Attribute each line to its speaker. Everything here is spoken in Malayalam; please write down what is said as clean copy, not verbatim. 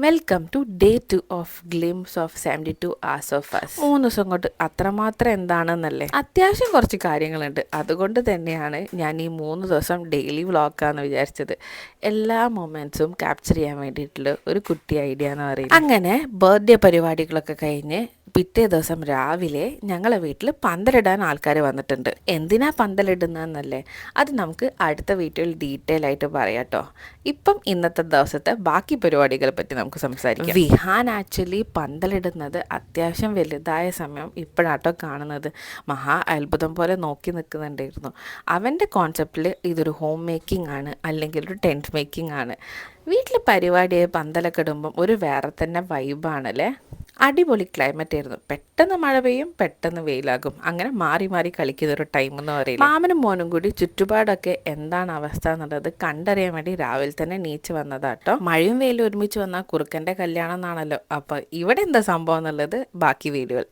Speaker 1: Welcome to day 2 of glimpse of 72 hours of us. 3 ദിവസം കൊണ്ട് അത്രമാത്രം എന്താണെന്നല്ലേ. അത്യാവശ്യം കുറച്ച് കാര്യങ്ങളുണ്ട്. അതുകൊണ്ട് തന്നെയാണ് ഞാൻ ഈ 3 ദിവസം ഡെയിലി വ്ളോഗാന്ന് വിചാരിച്ചത്. എല്ലാ മൊമെൻറ്റ്സും ക്യാപ്ചർ ചെയ്യാൻ വേണ്ടിയിട്ടുള്ള ഒരു കുട്ടി ഐഡിയ എന്ന് പറയുന്നത്. അങ്ങനെ ബർത്ത്ഡേ പരിപാടികളൊക്കെ കഴിഞ്ഞ് പിറ്റേ ദിവസം രാവിലെ ഞങ്ങളെ വീട്ടിൽ പന്തലിടാൻ ആൾക്കാർ വന്നിട്ടുണ്ട്. എന്തിനാ പന്തലിടുന്നതെന്നല്ലേ, അത് നമുക്ക് അടുത്ത വീഡിയോയിൽ ഡീറ്റെയിൽ ആയിട്ട് പറയാം കേട്ടോ. ഇപ്പം ഇന്നത്തെ ദിവസത്തെ ബാക്കി പരിപാടികളെ പറ്റി നമുക്ക് സംസാരിക്കാം. വിഹാൻ ആക്ച്വലി പന്തലിടുന്നത് അത്യാവശ്യം വലുതായ സമയം ഇപ്പോഴാട്ടോ കാണുന്നത്. മഹാ അത്ഭുതം പോലെ നോക്കി നിൽക്കുന്നുണ്ടായിരുന്നു. അവൻ്റെ കോൺസെപ്റ്റിൽ ഇതൊരു ഹോം മേക്കിംഗ് ആണ്, അല്ലെങ്കിൽ ഒരു ടെൻറ്റ് മേക്കിംഗ് ആണ്. വീട്ടിൽ പരിപാടിയായി പന്തലൊക്കെ ഇടുമ്പം ഒരു വേറെ തന്നെ വൈബാണല്ലേ. അടിപൊളി ക്ലൈമറ്റ് ആയിരുന്നു. പെട്ടെന്ന് മഴ പെയ്യും, പെട്ടെന്ന് വെയിലാകും. അങ്ങനെ മാറി മാറി കളിക്കുന്ന ഒരു ടൈം എന്ന് പറയുന്നത്. മാമനും മോനും കൂടി ചുറ്റുപാടൊക്കെ എന്താണ് അവസ്ഥ എന്നുള്ളത് കണ്ടറിയാൻ വേണ്ടി രാവിലെ തന്നെ നീച്ച് വന്നതാട്ടോ. മഴയും വെയിലും ഒരുമിച്ച് വന്നാൽ കുറുക്കൻ്റെ കല്യാണം എന്നാണല്ലോ. അപ്പോൾ ഇവിടെ എന്താ സംഭവം എന്നുള്ളത് ബാക്കി വീഡിയോയിൽ